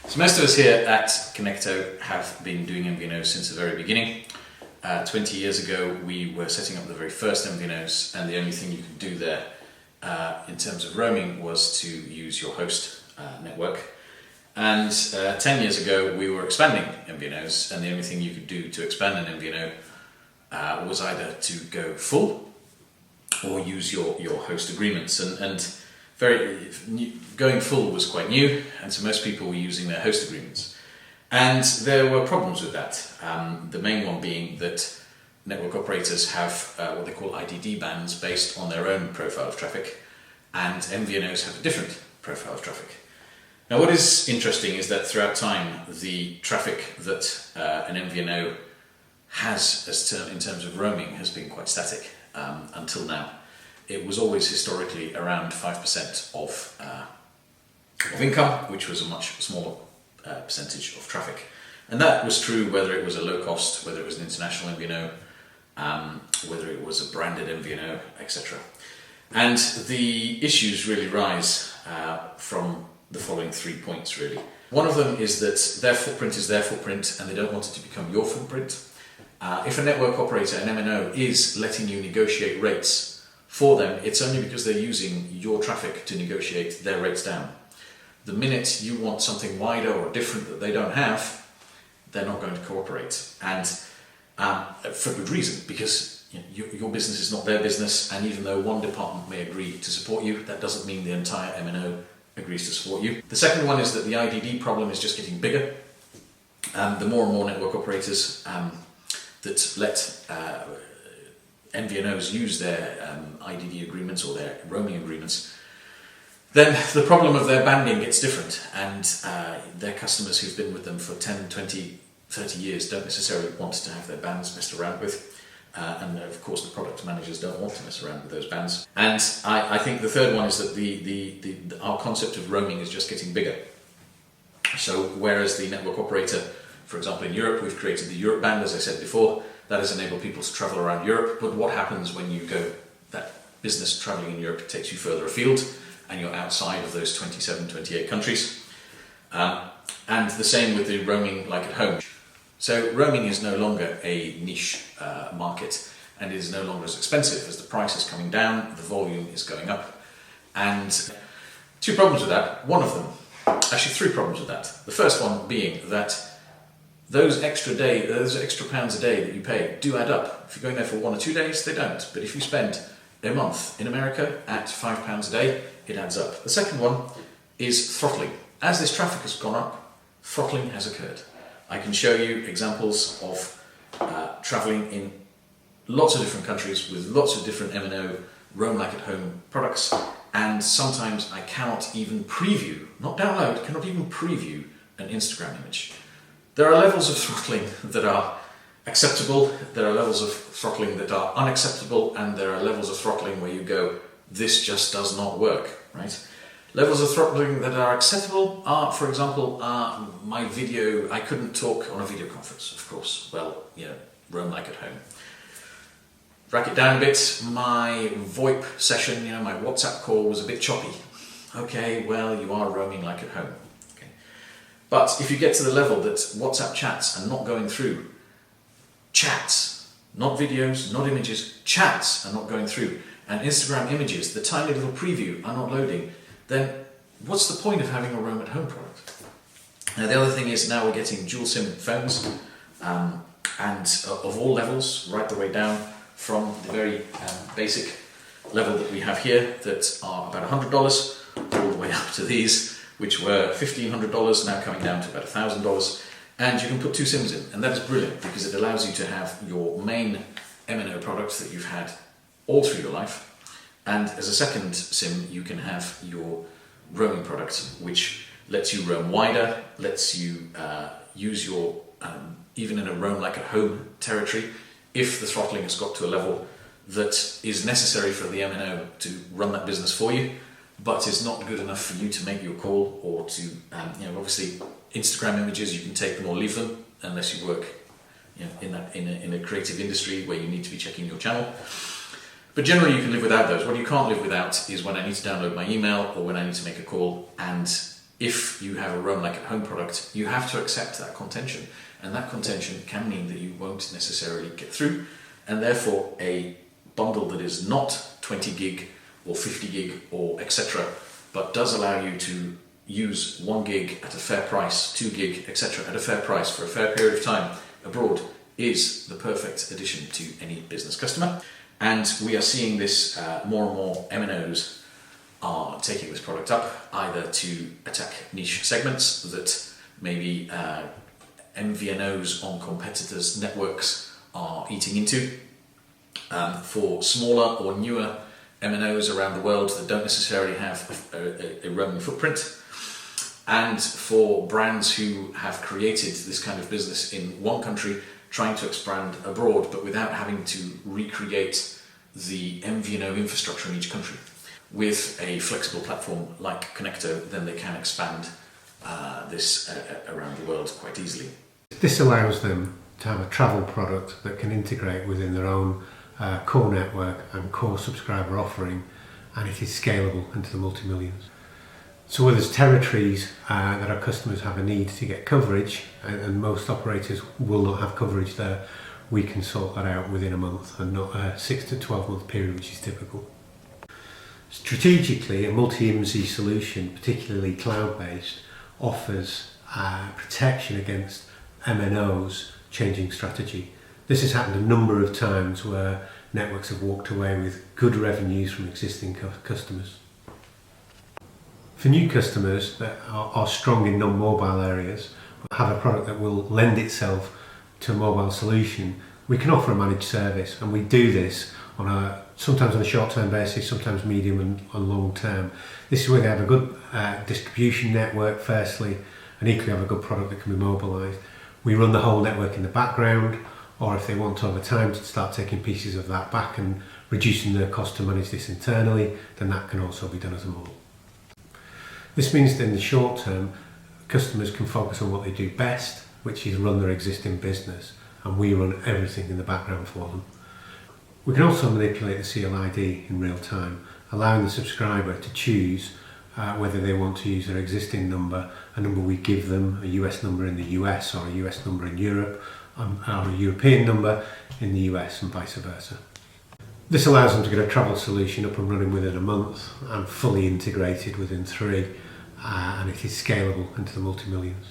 So most of us here at Conecto have been doing MVNOs since the very beginning. 20 years ago we were setting up the very first MVNOs, and the only thing you could do there in terms of roaming was to use your host network. And 10 years ago we were expanding MVNOs, and the only thing you could do to expand an MVNO was either to go full or use your host agreements. And going full was quite new, and so most people were using their host agreements. And there were problems with that. The main one being that network operators have what they call IDD bands based on their own profile of traffic, and MVNOs have a different profile of traffic. Now, what is interesting is that throughout time, the traffic that an MVNO has in terms of roaming has been quite static until now. It was always historically around 5% of income, which was a much smaller percentage of traffic. And that was true whether it was a low cost, whether it was an international MVNO, whether it was a branded MVNO, etc. And the issues really rise from the following 3 points, really. One of them is that their footprint is their footprint, and they don't want it to become your footprint. If a network operator, an MNO, is letting you negotiate rates for them, it's only because they're using your traffic to negotiate their rates down. The minute you want something wider or different that they don't have, they're not going to cooperate. And for good reason, because your business is not their business, and even though one department may agree to support you, that doesn't mean the entire MNO agrees to support you. The second one is that the IDD problem is just getting bigger. The more and more network operators that let MVNOs use their IDD agreements or their roaming agreements, then the problem of their banding gets different, and their customers who've been with them for 10, 20, 30 years don't necessarily want to have their bands messed around with, and of course the product managers don't want to mess around with those bands. And I think the third one is that our concept of roaming is just getting bigger. So whereas the network operator, for example in Europe, we've created the Europe band, as I said before, that has enabled people to travel around Europe, but what happens when you go, that business travelling in Europe takes you further afield, and you're outside of those 27, 28 countries. And the same with the roaming like at home. So roaming is no longer a niche market, and it is no longer as expensive as the price is coming down, the volume is going up. And two problems with that. One of them, actually three problems with that. The first one being that those extra pounds a day that you pay do add up. If you're going there for 1 or 2 days, they don't. But if you spend a month in America at £5 a day, it adds up. The second one is throttling. As this traffic has gone up, throttling has occurred. I can show you examples of travelling in lots of different countries with lots of different MNO roam like at home products, and sometimes I cannot even preview, not download, cannot even preview an Instagram image. There are levels of throttling that are acceptable, there are levels of throttling that are unacceptable, and there are levels of throttling where you go, this just does not work, right? Levels of throttling that are acceptable are, for example, my video, I couldn't talk on a video conference, of course. Well, roam like at home. Rack it down a bit, my VoIP session, my WhatsApp call was a bit choppy. Okay, well, you are roaming like at home. But if you get to the level that WhatsApp chats are not going through, chats, not videos, not images, chats are not going through, and Instagram images, the tiny little preview, are not loading, then what's the point of having a roam at home product? Now the other thing is now we're getting dual SIM phones, and of all levels, right the way down from the very basic level that we have here that are about $100 all the way up to these, which were $1,500, now coming down to about $1,000, and you can put 2 SIMs in, and that is brilliant because it allows you to have your main MNO products that you've had all through your life, and as a second SIM you can have your roaming product, which lets you roam wider, lets you use your, even in a roam like at home territory, if the throttling has got to a level that is necessary for the MNO to run that business for you, but it's not good enough for you to make your call or to, obviously Instagram images, you can take them or leave them unless you work in a creative industry where you need to be checking your channel. But generally you can live without those. What you can't live without is when I need to download my email or when I need to make a call, and if you have a Roam Like at Home product, you have to accept that contention, and that contention can mean that you won't necessarily get through, and therefore a bundle that is not 20 gig or 50 gig or etc., but does allow you to use 1 gig at a fair price, 2 gig, etc. at a fair price for a fair period of time abroad is the perfect addition to any business customer. And we are seeing this more and more MNOs are taking this product up, either to attack niche segments that maybe MVNOs on competitors' networks are eating into, for smaller or newer MNOs around the world that don't necessarily have a roaming footprint, and for brands who have created this kind of business in one country trying to expand abroad but without having to recreate the MVNO infrastructure in each country. With a flexible platform like Conecto, then they can expand this around the world quite easily. This allows them to have a travel product that can integrate within their own core network and core subscriber offering, and it is scalable into the multi-millions. So where there's territories that our customers have a need to get coverage, and most operators will not have coverage there, we can sort that out within a month and not a 6 to 12 month period, which is typical. Strategically, a multi-IMSI solution, particularly cloud-based, offers protection against MNOs changing strategy. This has happened a number of times where networks have walked away with good revenues from existing customers. For new customers that are strong in non-mobile areas, but have a product that will lend itself to a mobile solution, we can offer a managed service, and we do this sometimes on a short-term basis, sometimes medium and long-term. This is where they have a good distribution network firstly, and equally have a good product that can be mobilised. We run the whole network in the background, or if they want over time to start taking pieces of that back and reducing the cost to manage this internally, then that can also be done as a model. This means that in the short term, customers can focus on what they do best, which is run their existing business, and we run everything in the background for them. We can also manipulate the CLID in real time, allowing the subscriber to choose whether they want to use their existing number, a number we give them, a US number in the US or a US number in Europe, or a European number in the US, and vice versa. This allows them to get a travel solution up and running within a month and fully integrated within 3, and it is scalable into the multi-millions.